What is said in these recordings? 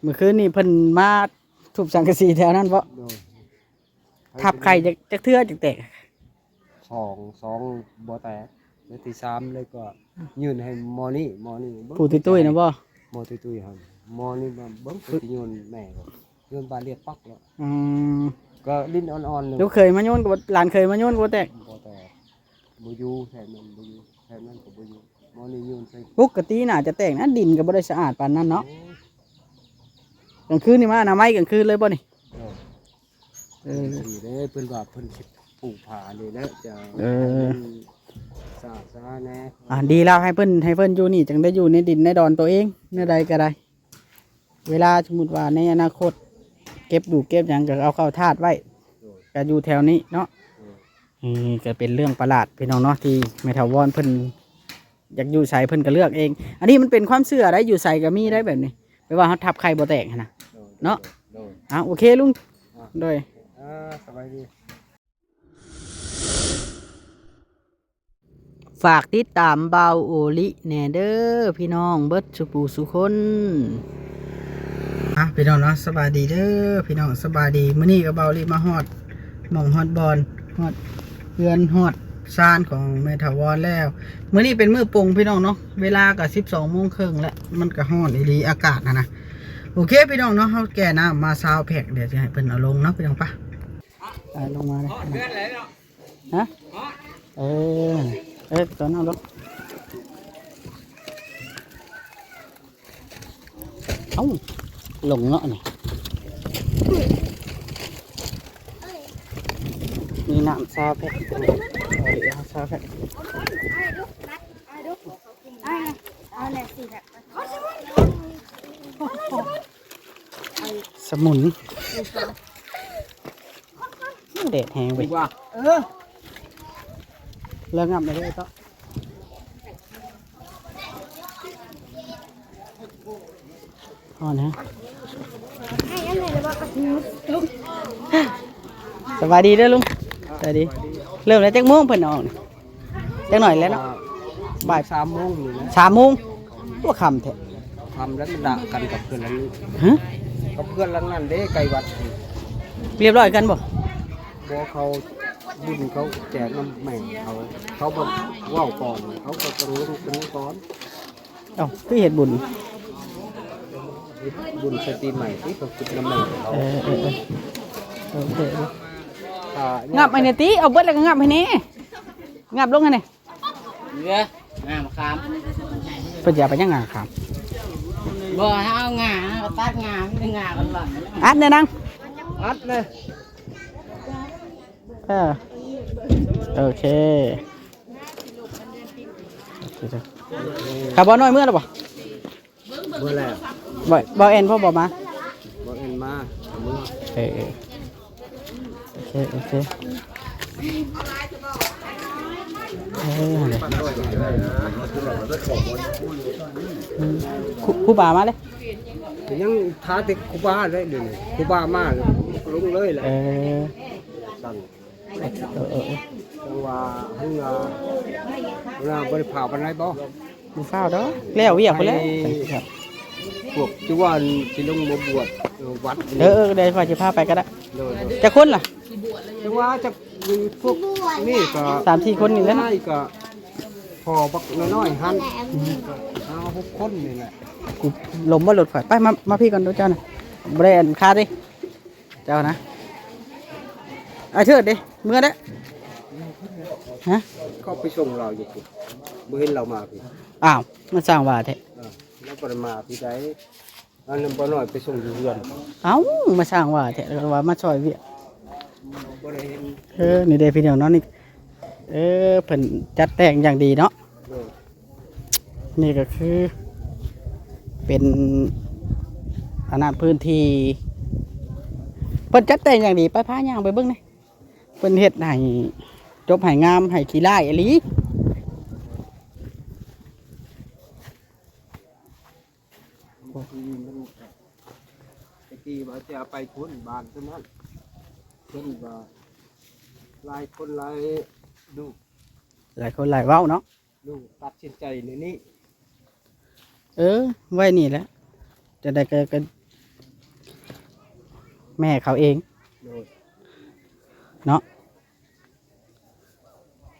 เมื่อคืนนี่เพิ่นมาทุบสังกะสีแถวนั้นบ่โดยทับไข่จักเทื่อจักแตกสองบ่แตกแล้วที่3เลยก็ยื่นให้หมอนี่เบิ่ง ผู้ตุ้ยๆนะบ่ หมอตุ้ยๆหั่นหมอนี่มาเบิ่งสิโยนแม่ก็โยนบานเรียกปักแล้ว อืม ก็ลิ้นอ่อนๆเลย ลูกเคยมาโยนกับหลานเคยมาโยนกับบ่แตก บ่แตกบ่อยู่แถวนั้นบ่อยู่แถวนั้นก็บ่อยู่หมอนี่โยนใส่ ปกติน่าจะแตกนะดินก็บ่ได้สะอาดปานนั้นเนาะ โอ้ยกลางคืนนี่มาอนามัยกลางคืนเลยบ่นี่ เออดีเด้เพิ่นว่าเพิ่นสิปลูกผานี่แหละจะสะอาดสะอาดแน่ ดีแล้วให้เพิ่นอยู่นี่จังได้อยู่ในดินในดอนตัวเองเนื้อใดก็ได้เวลาสมมุติว่าในอนาคตเก็บดูกเก็บหยังก็เอาเข้าธาตุไว้ โดย ก็อยู่แถวนี้เนาะ โดย นี่ก็เป็นเรื่องประหลาดพี่น้องเนาะที่แม่ถาวรเพิ่นอยากอยู่ใส่เพิ่นก็เลือกเอง อันนี้มันเป็นความเชื่อได้อยู่ใส่ก็มีได้แบบนี้ไม่ว่าเขาทับไข่บ่แตกหั้นนะ โดย เนาะ โดย โอเคลุง อ่ะ โดย สบายดี ฝากติดตามเบาโอลิแหน่เด้อพี่น้องเบิดสุปูสุคนพี่น้องเนาะสบายดีเด้อพี่น้องสบายดีมื้อนี้ก็เบาโอลิมาฮอดหม่องฮอดบอลฮอดเพื่อนฮอดซานของแม่ถาวรแล้วมื้อนี้เป็นมื้อปงพี่น้องเนาะเวลาก็12:30แล้วมันก็ฮ้อนอีหลีอากาศนะโอเคพี่น้องเนาะเฮาแก่น้ำมาซาวแพ็กเดี๋ยวจะให้เพิ่นเอาลงเนาะพี่น้องปะลงมาเลยฮะตอนนั้นลงลงเนาะนี่มีน้ำซาวแพ็กเอาซาวแพ็กสมุนเด็ดแหงไปเลิกงับไปเลยต่ออ๋อนะสวัสดีเด้อลุงสวัสดีเริ่มแล้วจักโมงเพิ่นออกจักหน่อยแล้วเนาะบ่าย 3 โมงนี่นะ 3 โมงตัวค่ำแท้ ทำแล้วมันด่ากันกับเพื่อนนั้น ฮะ กับเพื่อนหลังนั้นเด้ไกลวัด เรียบร้อยกันบ่ บ่เขาบุญเขาแจกน้ำแม่เขาบ่เว้าก่อนเขาก็ต้องลงเป็นก่อน คือเฮ็ดบุญ บุญสตรีใหม่ที่เขาคิดน้ำแม่เขา โอเค งั บให้เนี่ยติเอาเบิดแล้วก็งับให้แน่งับลงให้แน่ เรือง่ามขาม เพิ่นจะเอาไปยังงาครับ บ่เอางาก็ตัดงาไม่ได้งากันหล่อน อัดเด้อนัง อัดเลย โอเคขับบ่น้อยเมื่อแล้วบ่ เมื่อแล้ว บ่เอ็นพ่อบ่มา บ่เอ็นมาเมื่อ โอเคครูบามาเลย ยังท้าติครูบาได้เดี๋ยวนี้ครูบามาลงเลยแหละสั่นจังว่าเพิ่งบริภาพันไรบ่ ดูฟ้าวเด้อแล้วเวียกไปแล้ว พวกที่ว่าที่ลงมาบวชวัด เดี๋ยวฝ่ายจะพาไปก็ได้ เลย จะคนล่ะ จังว่าจะมีพวกนี่ก็ 3-4 คนนี่แหละ นี่ก็พอบักน้อยๆหันเอา6 คนนี่แหละ กูลมบ่หลุดฝ่ายไปมาพี่ก่อนดูเจ้าน่ะบ่ได้อันคาดิเจ้านะเชิดดิเมื่อเด้ฮะ เขาไปส่งเราอยู่พี่บ่เห็นเรามาพี่ อ้าวมันสร้างว่าแท้ แล้วก็มาพี่ได้อันนั้นบ่น้อยไปส่งอยู่เรือน เอ้ามาสร้างว่าแท้แล้วว่ามาช่วยเวีย บ่ได้เห็น นี่เด้พี่น้องเนาะนี่เพิ่นจัดแต่งอย่างดีเนาะ เลย นี่ก็คือเป็นขนาดพื้นที่เพิ่นจัดแต่งอย่างดีไปพาย่างไปเบิ่งนี่เพิ่นเฮ็ดให้จบให้งามให้ขี้ร้ายอีหลี ตะกี้ว่าจะไปทุนบ้านเท่านั้นเพิ่นว่าหลายคนหลายลูก หลายคนหลายเว้าเนาะ ลูกตัดสินใจในนี้ ไว้นี่แหละจะได้ก็ แม่เขาเอง โดย เนาะ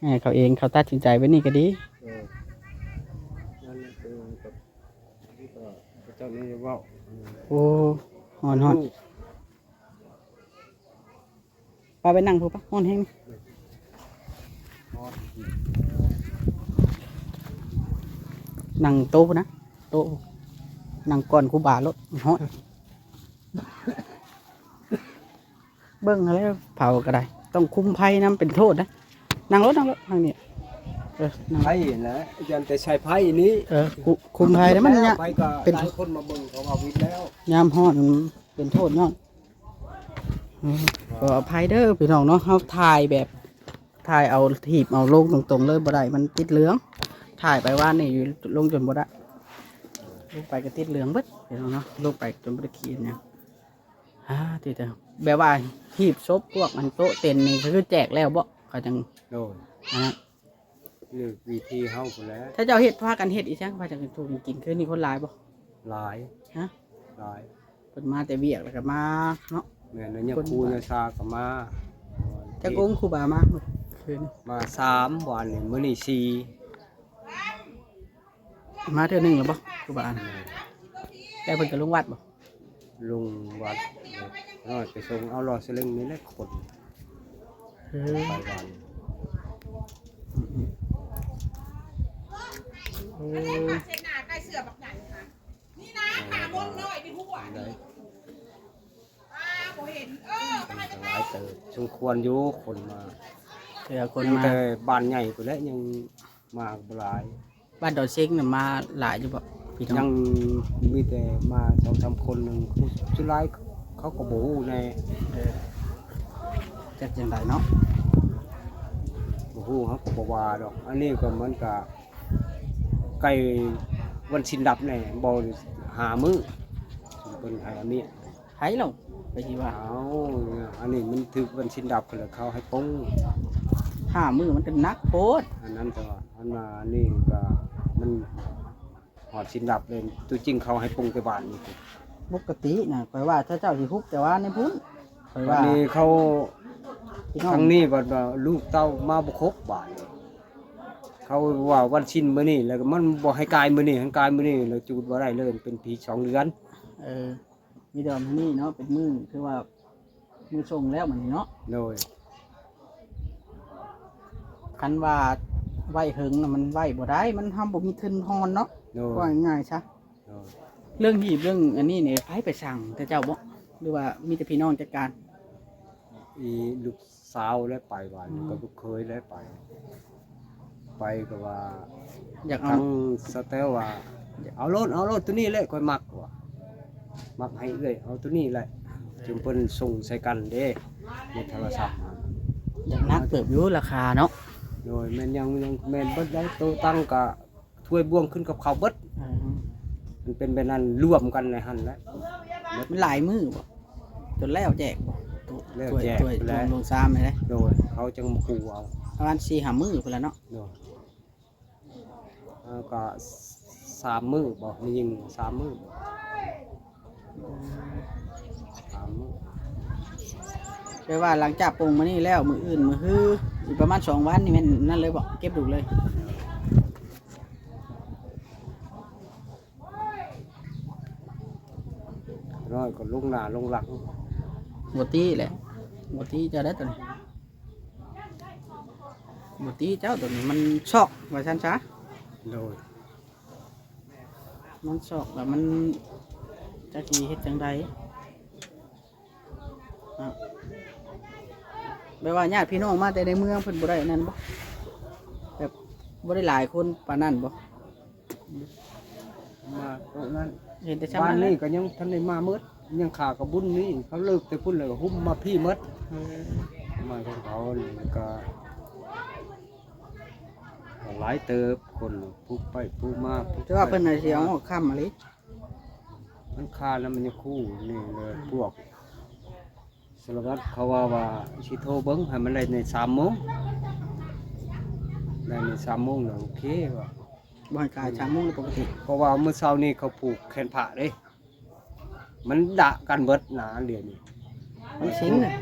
แม่เขาเองเขาตัดสินใจไว้นี่ก็ดี นั่นคือกับก็เจ้านี่เว่า โอ้ฮอนปาไปนั่งพูปะฮอนแห้งนั่งโต๊ะนะโต๊ะนั่งก่อนครูบารถฮอนเบิ้งอะไรเผาก็ได้ต้องคุมไพ่น้ำเป็นโทษนะนั่งรถทางนี้นั่ง ไพ่นะอาจารย์แต่ใช้ไพ่นี้ คุมไพ่แล้วมันเนี่ย ไพ่ก็ เป็น หลายคนมาเบิ่งเขาว่าวิทย์แล้ว ยามฮอนมันเป็นโทษเนาะก็อภัยเด้อพี่น้องเนาะเขาถ่ายแบบถ่ายเอาถีบเอาลงตรงๆเลยบ่ได้มันติดเหลืองถ่ายไปว่านี่อยู่ลงจนบ่ได้ลงไปก็ติดเหลืองเบิดพี่น้องเนาะลงไปจนบ่ได้ขีดเนี่ยติดแต่แบบว่าหีบซบพวกมันโต๊ะเต็นนี่คือแจกแล้วบ่เขาจัง โดย อันนั้น นี่วิธีเฮาพุ่นแหล้ว ถ้าเจ้าเฮ็ดพากันเฮ็ดอีจังพาจังถูกกินคือนี่คนหลายบ่ หลาย ฮะ หลาย เพิ่นมาแต่เวียกแล้วก็มาเนาะ แม่นเนี่ยครูเนี่ยซาก็มา จักองค์ครูบามาคืน มา3วันนี่มื้อนี้4 มาเทื่อนึงแล้วบ่ครูบาน่ะแต่เพิ่นก็ลงวัดบ่ ลุงวัดน้อยไปส่งเอารอสลึงนี่แหละคน เออ ไปวัน เออ เส้นหน้าใกล้เสือบักใหญ่ค่ะนี่นะหาบนหน่อยเป็นหัว ได้ นี่บ่เห็นก็ให้ หลายเติบสมควรอยู่คนมา เทื่อคน อยู่ มา แต่บ้านใหญ่ก็แล้วยังมาบ่หลาย บ้านดอนเซ็งน่ะมาหลายอยู่บ่พี่น้ ยั อง งมีแต่มา2-3คนนึงสุดท้ายเขาก็บ่ฮู้แน่ จักจังไดเนาะ บ่ฮู้เขาก็บ่ว่าดอก อันนี้ก็มันก็ใกล้วันชินดับแน่บ่หามื้อเพิ่นให้อันนี้ ไผลงไปสิว่า เอาอันนี้มันถึกวันชินดับแล้วเขาให้ปง 5 มื้อมันก็หนักโพด อันนั้นก็อันมานี่ก็มันหอดชินดับเลยตัวจริงเขาให้ปงไปบ้านนี่ ปกติน่ะข่อยว่าถ้าเจ้าสิฮุบแต่ว่าในพุ่นข่อย วั ว่าน นี้เขา พี่น้อง ทางนี้บัดว่าลูกเต้ามาบ่ครบบ้านเขาว่าวันชินมื้อนี้แล้วก็มันบ่ให้กายมื้อนี้ให้กายมื้อนี้แล้วจูดบ่ได้เลยเป็นผี2 เดือน มีแต่ว่ามื้อนี้เนาะเป็นมื้อคือว่ามื้อส่งแล้วมื้อนี้เนาะ โดย คันว่าไหวเหิงน่ะมันไหวบ่ได้มันทำบ่มีทุนทอนเนาะ โดย ว่าง่ายๆซะ โดย เรื่องหีบเรื่องอันนี้เนี่ยไผไปสั่งแต่เจ้าบ่หรือว่ามีแต่พี่น้องจัดการ อีลูกสาวแล้วไปบ้านก็ลูกเคยแล้วไป ไปก็ว่า อยากเอา ทั้งสเตลว่าเอารถตัวนี้เลยค่อยมักว่ะมักให้เอ้ยเอาตัวนี้แหละจึงเพิ่นส่งใส่กันเด้ในโทรศัพท์มา อยากนักเติบอยู่ราคาเนาะ โดยแม่นยังแม่นเบิดได้โตตั้งกะถ้วยบวงขึ้นกับข้าวเบิดมันเป็นแบบนั้นรวมกันในหั่นแหละ มันหลายมือบ่จนแล้วแจกบ่ แล้วแจก ถ้วย แล้ว ลงซ้ำเลย โดยเขาจึงมาขู่เอา ประมาณ4-5มื้อพุ่นละเนาะ โดยแล้วก็3 มื้อบ่มียิง3 มื้อ3 มื้อ แปลว่าหลังจากปรุงมานี่แล้วมื้ออื่นมื้อฮื้ออีกประมาณ2 วันนี่แม่นนั่นเลยบ่เก็บดูเลย น้อยก็ลงหน้าลงหลัง บ่ตีแหละบ่ตีเจ้าได้ตัวนี้บ่ตีเจ้าตัวนี้มันชอกว่าซั่นซะ โดย มันชอกแล้วมันจักสิเฮ็ดจังไดแปลว่าญาติพี่น้องมาแต่ในเมืองเพิ่นบ่ได้นั่นบ่แบบบ่ได้หลายคนปานนั้นบ่ มาตรงนั้น เห็นแต่ชาว บ้าน นั้น นี้ก็ยังทันได้มาเมดยังขากับบุญนี่เขาเลิกแต่พุ่นเลยก็หุ้มมาพี่เมดมาของเขานี่ก็หลายเติบคนผู้ไปผู้มาผู้ แต่ว่าเพิ่นน่ะสิเอาออกค่ำมาเลย มันคาแล้วมันจะคู่นี่เลยพวกสารวัตรเขาว่าสิโทรเบิ่งให้มันได้ใน3 โมงได้ใน3 โมงแล้วโอเคว่ะ บ่ให้กาย3 โมงปกติ เพราะว่าเมื่อเช้านี้เขาผูกแขนผ้าเด้มันดะกันเบิดหนาเดือนนี้ มันสินน่ะ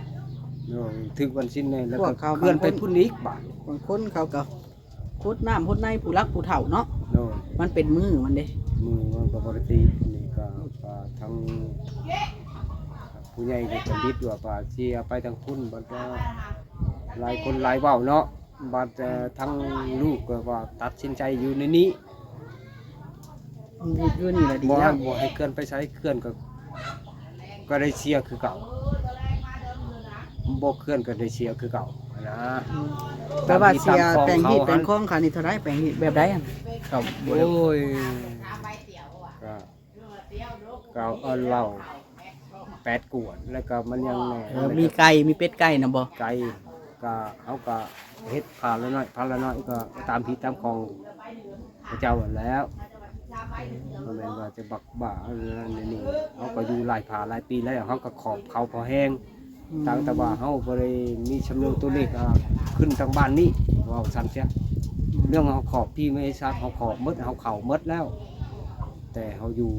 โดยถึงวันสิ้นเลยแล้ว พว ก็ กเขา เคลื่อนไป บางคน พุ่นอีกบาท บางคนเขาก็พุดน้ำพุดในผู้รักผู้เฒ่าเนาะ โดย มันเป็นมือมันเด้ มือมันก็บริตีนี่ก็ทั้งผู้ใหญ่ก็ดิดว่าป่าเชียไปทางพุ่นบัดว่าหลายคนหลายเว้าเนาะบัดทั้งลูกก็ว่าตัดสินใจอยู่ในนี้ อยู่นี่แหละดี บ่ แล้ว บ่ให้เคลื่อนไปใช้เคลื่อนก็ได้เชียคือเก่าบ่เคลื่อนก็ได้เชียคือเก่านะ แต่ว่าเสีย ตาม แปลงที่ เขา แปลงคล้องค่ะนี่เท่าไรแปลงที่แบบใดอ่ะเขาบ่ โอ้ ได้ ยก็เอาเหล้า8 กวดแล้วก็มันยังแหน่ มีไก่มีเป็ดไก่นะบ่ ไก่ก็เขาก็เฮ็ดผ่านละน้อยผ่านละน้อยก็ตามที่ตามของพระเจ้าหั่นแล้วบ่แม่นว่าจะบักบ่าอะไรนั่นนี่เขาก็อยู่หลายผ่าหลายปีแล้วเขาก็ขอบเขาพอแห้งตั้งแต่ว่าเขาบ่ได้มีชำเนาตัวเลขขึ้นทางบ้านนี้เว้าซั่นเสียเรื่องเขาขอบพี่ไม่ทราบเขาขอบหมดเขาเข้าหมดแล้ว แต่เขาอยู่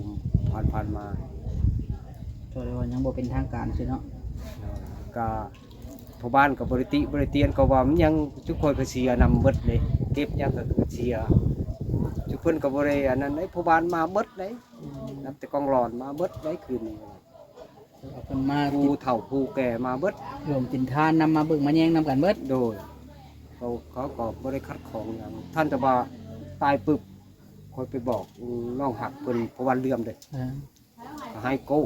ผ่านมา ตัวเดียวยังบ่เป็นทางการใช่เนาะ ก็พ่อบ้านกับบริติบริเตียนก็ว่ามันยังทุกคนก็เสียนำเบิดเลยเก็บยังก็คือเสียทุกคนก็บ่ได้อันนั้นไอ้พ่อบ้านมาเบิดเลยนับแต่กองหลอนมาเบิดได้คืนนี้ เอาเพิ่นมา ผู้เฒ่าผู้แก่มาเบิด รวมกินทานนำมาเบิ่งมาแย่งนำกันเบิด โดยเขาก็บ่ได้คัดของอย่างท่านจะว่าตายปึบคอยไปบอกน้องหักเพิ่นเพราะวันเลื่อมเด้ เออ ก็ให้โก้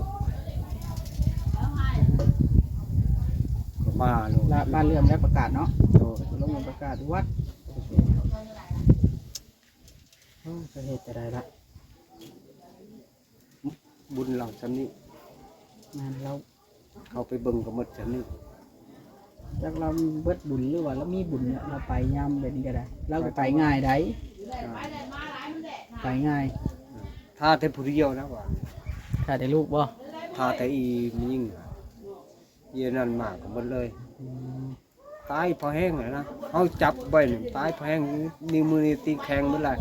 ก็มาโลด ละบ้านเรือนได้ประกาศเนาะ โดย ลงเงินประกาศวัดโอ้จะเฮ็ดจะได้ละ บุญเราชั้นนี้ งานเรา เขาไปเบิ่งก็หมดชั้นนี้ จักเราเบิดบุญหรือว่าเรามีบุญเนี่ยเราไปยามแบบนี้ก็ได้เราก็ไปง่ายได้ไปง่าย ถ้าแต่ผู้เดียวนะว่า ถ้าได้ลูกบ่ ถ้าแต่อีมียิ่งเย็นนั่นมากก็หมดเลย อืม ตายพอแห้งเลยนะเขาจับใบหนึ่งตายพอแห้งนิ้วมือนี่ตีแข็งหมดเลย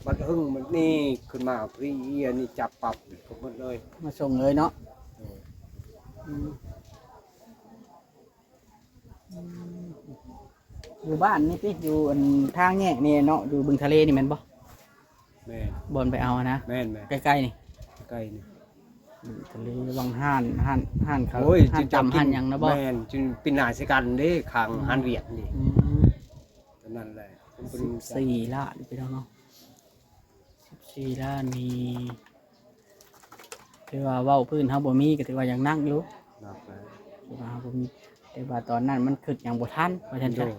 บัดหึ่งมันนี่ขึ้นมาพรีเอียนี่จับปรับก็หมดเลย มาส่งเลยเนาะอยู่บ้านนี่พี่อยู่อันทางแยกนี่เนาะอยู่บึงทะเลนี่แม่นบ่ แม่น บนไปเอานะ แม่นแม่ ใกล้ๆนี่ ใกล้นี่ บึงทะเลวังห้านเขา โอ้ย ห้านจำห้านหยังนะบ่ แม่นจึงปีนาสิกันเด้ขางหันเวียดนี่ อืม ตอนนั้นแหละผมเป็น 14 ล้านไปแล้วเนาะ14 ล้านมีถือว่าเว้าพื้นเฮาบ่มีก็ถือว่ายังนั่งอยู่ นักแล้ว ถือว่าเฮาบ่มีแต่ว่าตอนนั้นมันคิดหยังบ่ทันว่าซั่น โด จ้ะ ย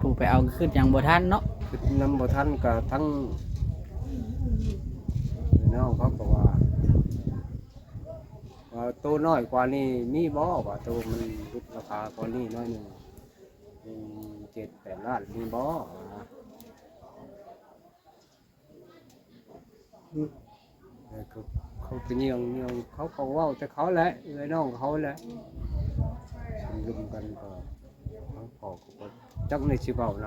ผู้ไปเอาก็คิดหยังบ่ทันเนาะ คือน้ำบ่ทันก็ทั้งน้องเขาก็ว่าตัวน้อยกว่านี้มีบ่ว่าตัวมันลดราคากว่านี้น้อยหนึง7-8 ล้านมีบ่ว่าเขาเป็นเงียงเขาก็เว้าแต่เขาแหละเลยน้องเขาแหละลุมกันก็เขาก็จักในสิเว้าน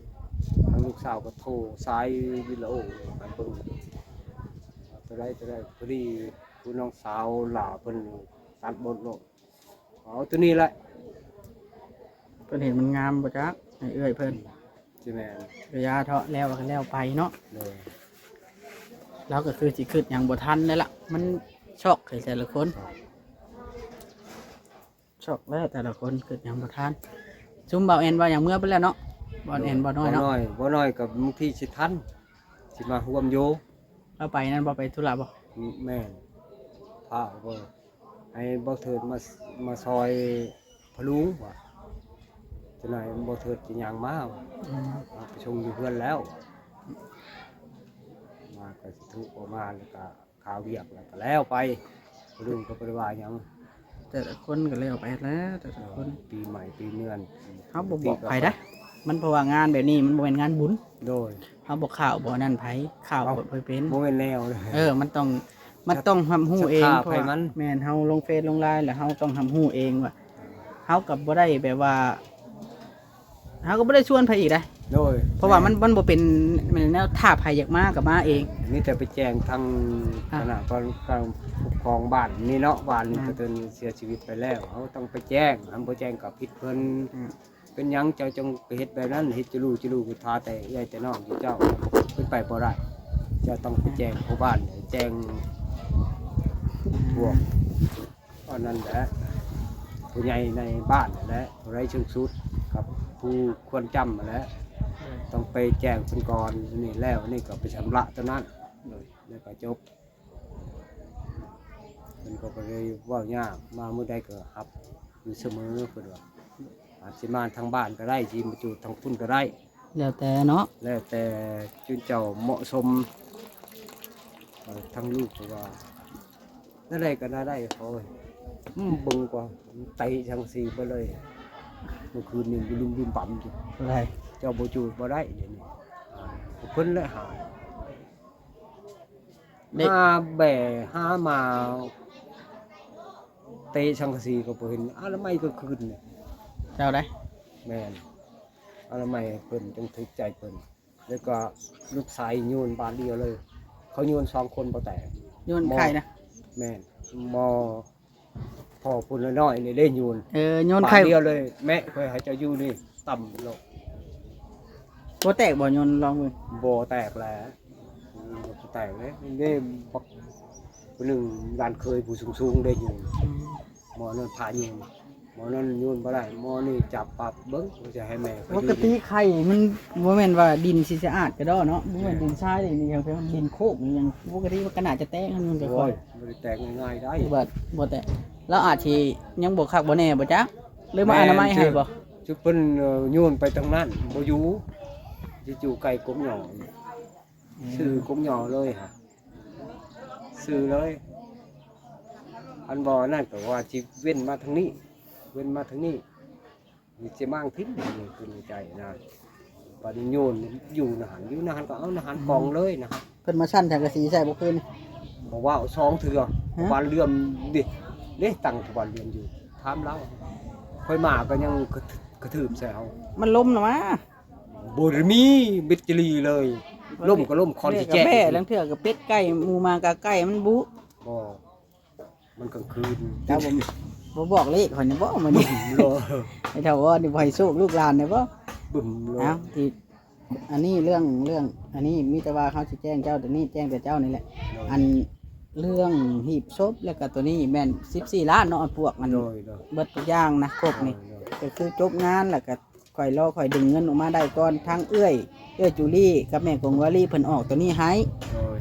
ำ ทางลูกสาวก็โทรสายวิลโอไปเบิ่งจะได้พอดีผู้น้องสาวหล่าเพิ่นตัดบทโลกเอาตัวนี้แหละ เพิ่นเห็นมันงามบ่จักให้เอื้อยเพิ่น ใช่ไหม ระยะเถาะแล้วก็แล้วไปเนาะ เลย แล้วก็คือสิคิดหยังบ่ทันนั่นล่ะมันช็อกให้แต่ละคนช็อกแล้วแต่ละคนคิดหยังบ่ทันซุมเบาแอนว่าหยังเมื่อไปแล้วเนาะบ่แอนบ่น้อยเนาะ บ่น้อยกับบางทีสิทันสิมาร่วมโย เราไปนั่นบ่ไปธุระบ่ แม่นพาบ่ให้บ่เถิดมาซอยพะลุงว่าจังได๋บ่เถิดสิย่างมาว่ะ อืม มาไปชมอยู่เพื่อนแล้วมาก็สิทุกออกมาแล้วก็ข่าวเวียกแล้วก็แล้วไปพะลุงก็บ่ได้ว่าหยัง แต่ละคนก็แล้วไปแล้วแต่ละคน ปีใหม่ปีเนือน เฮาบ่บอกไผนะมันเพราะว่างานแบบนี้มันบ่แม่นงานบุญ โดย เฮาบ่ข่าวบ่นั่นไผข่าวบ่เป็น โมเมนแนวเลย มันต้องทำหู้เอง ศรัทธา เพราะว่า ไผมัน แม่นเฮาลงเฟซลงไลน์แล้วเฮาต้องทำหู้เองว่าเฮากับบ่ได้แบบว่าเฮาก็บ่ได้ชวนไผอีกได้ โดย เพราะว่ามันบ่เป็นแนวท่าภัยอยากมากับมาเอง นี่แต่ไปแจ้งทางคณะการปกครองบ้านนี่เนาะบ้านนี่ก็เพิ่นเสียชีวิตไปแล้วเขาต้องไปแจ้งอันบ่แจ้งก็ผิดเพิ่นเป็นหยังเจ้าจงไปเฮ็ดแบบนั้นเฮ็ดจะรู้กูทาแต่ยายแต่น้องอยู่เจ้าเพิ่นไปบ่ได้เจ้าต้องไปแจ้งผู้บ้านแจ้งพวกอันนั้นแหละผู้ใหญ่ในบ้านนั่นแหละผู้ไร้เชิงสุดกับผู้ควรจำนั่นแหละต้องไปแจ้งเพิ่นก่อนนี่แล้วนี่ก็ไปชำระตัวนั้นแล้วก็จบมันก็เลยเว่ายากมาเมื่อใดก็รับอยู่เสมอเพิ่นว่าอาจสิมาทางบ้านก็ได้สิมาอยู่ทางพุ่นก็ได้ แล้วแต่เนาะ แล้วแต่จุนเจ้าเหมาะสมทั้งลูกก็ว่านั่นใดก็น่าได้เขาเบิ่งกว่าไตทางสีไปเลยเมื่อคืนนี่ลุมปั๊มอยู่ อะไร เจ้าบ่จูดบ่ได้เดี๋ยวนี้เพิ่นเลยหาแบ่หามาเตะชังสีก็บ่เห็นแล้วไม่ก็คืนเนี่ย เจ้าได้ แม่นแล้วไม่เพิ่นจงทึกใจเพิ่นแล้วก็ลูกชายโยนบาดเดียวเลย เขาโยน2คนบ่แตก โยนไข่นะ แม่นมอพ่อพุ่นน้อยๆนี่เล่นโยน โยน บา ไข่ ดเดียวเลยแม่เคยให้เจ้าอยู่นี่ต่ำลง บ่แตกบ่โยนลองมือ บ่แตกแล้วบ่แตกเลยนี่บักผู้หนึงร้านเคยผู้สูงๆได้อยู่หมอนั่นพาอยู่หมอนั่นโยนบ่ได้หมอนี่จับปรับเบิ่งว่าจะให้แม่ไป ปกติไข่มันบ่แม่นว่าดินสิสะอาดก็ดอเนาะบ่แม่นดินทรายนี่ยังเป็นดินโคกนี่ยังปกติมันก็น่าจะแตกมันก็ โอ้ ค่อย ยบ่ได้แตกง่ายๆได้ บ่แตกแล้วอาจสิยังบ่คักบ่แน่บ่จ๊ะหรือมาอนามัยให้บ่ จุเพิ่นโยนไปทางนั้นบ่อยู่สิอยู่ไกลกงหยอซื้อกงหยอเลยฮะซื้อเลยอันบ่นั่นก็ว่าสิเว้นมาทางนี้เว้นมาทางนี้มีสิมั่งทิ้งนี่คือในใจนะปานโยนอยู่นะหันก็เอานะหันกองเลยนะ เพิ่นมาชั้นทางกระสีใส่บ่คืน บอกว่าเอา2เทื่อบ้านเลื่อมดิเด้ตั้งที่บ้านเลื่อมอยู่ถามเราค่อยมาก็ยังกระทืบใส่เฮา มันล้มน่ะมา บ่ได้มีบิดจลีเลยล่มก็ล่มคอนสิแจ๊ะ แม่ลังเทื่อก็เป็ดไก่หมูมากะไก่มันบุ บ่มันกลางคืน ครับผมบ่บอกเลขข่อยนี่บ่มื้อนี้ โล ไอ้เฒ่าว่านี่บ่ให้โชคลูกหลานนี่บ่ บึ้มโล เอ้าที่อันนี้เรื่องอันนี้มีแต่ว่าเขาสิแจ้งเจ้าแต่นี่แจ้งแต่เจ้านี่แหละ อันเรื่องหีบศพแล้วก็ตัวนี้แม่น14ล้านเนาะอันพวกมัน โดย เบิดทุกอย่างนะครบนี่ก็คือจบงานแล้วก็ค่อยดึงเงินออกมาได้ก่อนทั้งเอื้อยจูลี่กับแม่กงวาลีเพิ่นออกตัวนี้ให้ โดย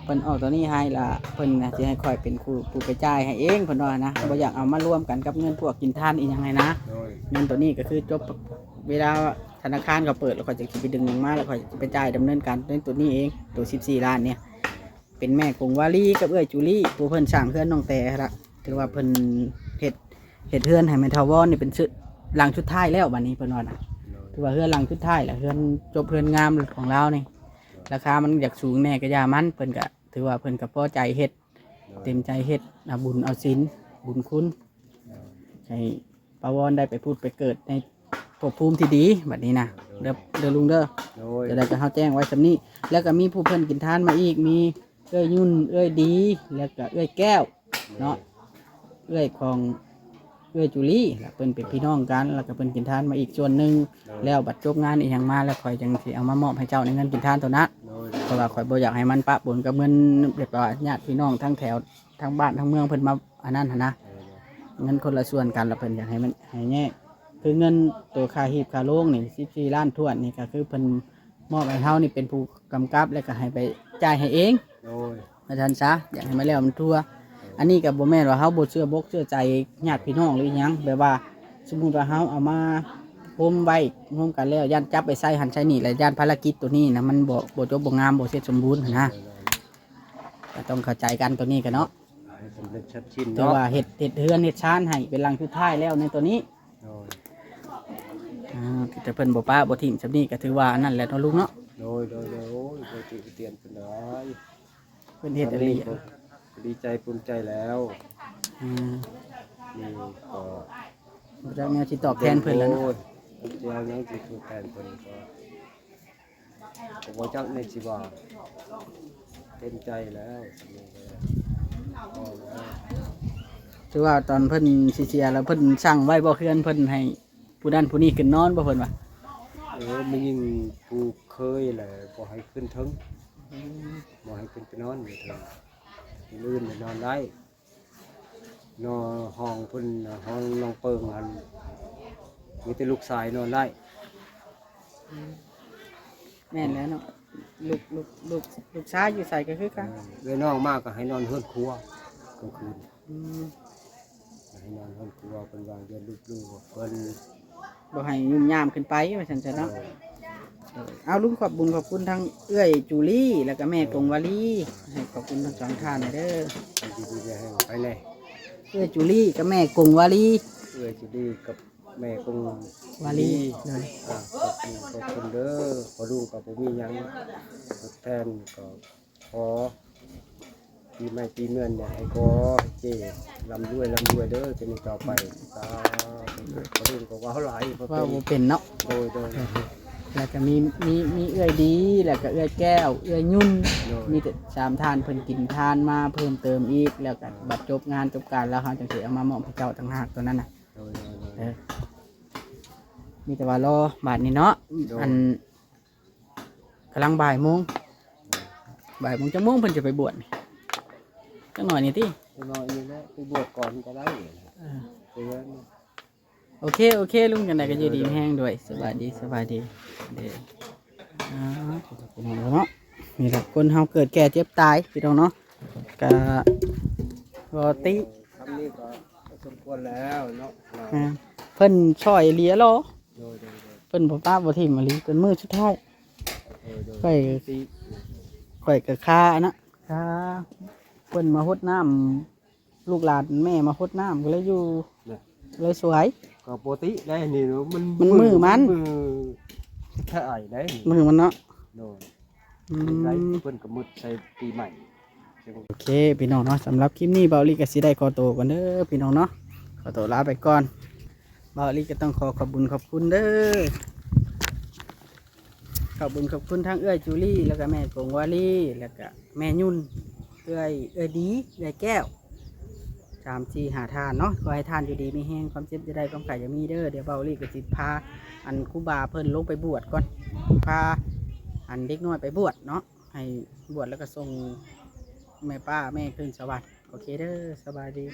เพิ่นออกตัวนี้ให้ล่ะเพิ่นน่ะสิให้ค่อยเป็นผู้ไปจ่ายให้เองเพิ่นว่านะบ่อยากเอามารวมกันกับเงินพวกกินทานอีหยังไงนะ โดย เงินตัวนี้ก็คือจบเวลาธนาคารเขาเปิดแล้วเขาจะไปดึงออกมาแล้วเขาจะไปจ่ายดำเนินการในตัวนี้เองตัว14ล้านเนี่ยเป็นแม่กงวาลีกับเอื้อยจูลี่ผู้เพิ่นสร้างเฮือนน้องแต่ละถือว่าเพิ่นเฮ็ดเฮือนให้แม่ทาวอนนี่เป็นชุดหลังชุดท้ายแล้วบัดนี้เพิ่นว่านะถือว่าเฮือนหลังชุดท้ายแหละเฮือนจบเฮือนงามของเรานี่ราคามันอยากสูงแน่ก็อย่ามันเพิ่นก็ถือว่าเพิ่นก็พอใจเฮ็ดเต็มใจเฮ็ดเอาบุญเอาศีลบุญคุณให้ปาวอนได้ไปพูดไปเกิดในภพภูมิที่ดีบัดนี้นะเด้อลุงเด้อ โดย จะได้ก็เฮาแจ้งไว้สำนี้แล้วก็มีผู้เพิ่นกินทานมาอีกมีเอ้ยยุ่นเอ้ยดีแล้วก็เอ้ยแก้วเนาะเอ้ยของเอ้ยจุลี่แล้วเพิ่นเป็นพี่น้องกันแล้วก็เพิ่นกินทานมาอีกส่วนหนึงแล้วบัดจบงานอีหยังมาแล้วข่อยจังสิเอามามอบให้เจ้าในเงินกินทานตัวนั้น โดย เพราะว่าข่อยบ่อยากให้มันปะปนกับเงินเรียกว่าญาติพี่น้องทั้งแถวทั้งบ้านทั้งเมืองเพิ่นมาอันนั้นหั่นนะเงินคนละส่วนกันแล้วเพิ่นอยากให้มันให้แยกคือเงินตัวค่าหีบค่าโรงนี่14ล้านถ้วนนี่ก็คือเพิ่นมอบให้เฮานี่เป็นผู้กำกับแล้วก็ให้ไปจ่ายให้เอง โดย อาจารย์ซะอยากให้มาแล้วมันทั่วอันนี้ก็บ่แม่นว่าเฮาบ่เชื่อบกเชื่อใจญาติพี่น้องหรือหยังแบบว่าสมมุติว่าเฮาเอามาโฮมไว้โฮมกันแล้วย่านจับไปใส่หันใส่นี่แล้วย่านภารกิจตัวนี้นะมันบ่จบบ่งามบ่เสร็จสมบูรณ์หั้นนะก็ต้องเข้าใจกันตัวนี้กันเนาะ ให้สำเร็จชัดชิ้น แต่ เนาะ ว่าเฮ็ดเฮือนเฮ็ดชานให้เป็นหลังสุดท้ายแล้วในตัวนี้ โดย แต่เพิ่นบ่ป้าบ่ทิ้งซำนี้ก็ถือว่าอันนั่นแหละเนาะลุงเนาะ โดยโอ้ยโดยติเตียนเป็นได้ เพิ่นเฮ็ดอะไร ดีใจภูมิใจแล้ว นี่ก็ บ่จักแนวสิตอบแทนเพิ่นแล้วเนาะ โอ้ย เจ้ายังสิทดแทนเพิ่นก็บ่จักในสิว่าเต็มใจแล้วสำนี้เลยพอแล้ว ถือว่าตอนเพิ่นสิเสียแล้วเพิ่นสั่งไว้บ่เฮือนเพิ่นให้ผู้นั้นผู้นี้ขึ้นนอนบ่เพิ่นว่า มันยิ่งผู้เคยแหละบ่ให้ขึ้นถึงบ่ให้ขึ้นไปนอนอยู่เถิงลื่นไปนอนได้นอนห้องเพิ่นห้องน้องเปิงอันมีแต่ลูกชายนอนได้ แม่นแล้วเนาะลูกชายอยู่ใส่ก็คือกัน เลยน้องมากก็ให้นอนเฮือนครัวกลางคืน อืม ให้นอนเฮือนครัวเพิ่นวางเดือนลูกๆเพิ่น บ่ให้ยุ่มยามขึ้นไปว่าซั่นซะเนาะเอาลุงขอบบุญขอบคุณทั้งเอื้อยจูลี่แล้วก็แม่กงวาลีให้ขอบคุณทั้งสองท่านเด้อ ดีๆให้ไปเลย เอื้อยจูลี่กับแม่กงวาลี เอื้อยสิดีกับแม่คง วาลีเลย ขอบคุณเด้อพอลูกกับผมมีหยังทดแทนก็ขอปีใหม่ปีเงินเนี่ยให้ขอเจลำด้วยเด้อจะมีต่อไปสาธุพอลูกก็ว่าหลายพอ ว่า เป็น บ่เป็นเนาะ โดย แล้วก็มีเอื้อยดีแล้วก็เอื้อยแก้วเอื้อยยุ่นมีแต่สามทานเพิ่นกินทานมาเพิ่มเติมอีกแล้วก็บัดจบงานจบการแล้วเขาจังสิเอามามอบให้เจ้าต่างหากตัวนั้นน่ะ โดย เออมีแต่ว่ารอบาทนี้เนาะอันกำลังบ่ายโมงจะโมงเพิ่นจะไปบวชนี่จังหน่อยนี่ติ น้อยนี่แหละไปบวชก่อนก็ได้ เออ เพื่อน โอเคลุงจังไดก็อยู่ดีมีแห้งด้วยสบายดีเด้อพี่น้องเนาะนี่แหละคนเฮาเกิดแก่เจ็บตายพี่น้องเนาะก็บ่ติ คำนี้ก็สมควรแล้วเนาะ เพิ่นช่อยเหลียรอ โดย เพิ่นบ่ป้าบ่ทิ่มมาลีเป็นมื้อสุดท้าย ไป ข่อยก็ค่าอันนะค่าเพิ่นมาฮดน้ำลูกหลานแม่มาฮดน้ำก็เลยอยู่เลยสวย ก็ปกติได้นี่มัน มือมัน มือแค่ไอ้ได้นี่ มือมันเนาะ โดย อื ได้ ม เพิ่นก็มุดใส่ปีใหม่ โอเคพี่น้องเนาะสำหรับคลิปนี้เบาลีก็สิได้ขอตัวก่อนเด้อพี่น้องเนาะขอตัวลาไปก่อนเบาลีก็ต้องขอบคุญขอบคุณเด้อขอบคุณทั้งเอื้อยจูลี่แล้วก็แม่กงวาลีแล้วก็แม่ยุ่นเอื้อยดีเอื้อยแก้ว3 4 5ทานเนาะขอให้ทานอยู่ดีมีแห้งความเจ็บจะได้ความไก่จะมีเด้อเดี๋ยวเบาลีก็สิพาอันครูบาเพิ่นลงไปบวชก่อนพาอันเด็กน้อยไปบวชเนาะให้บวชแล้วก็ส่งแม่ป้าแม่ขึ้นสวรรค์โอเคเด้อสบายดี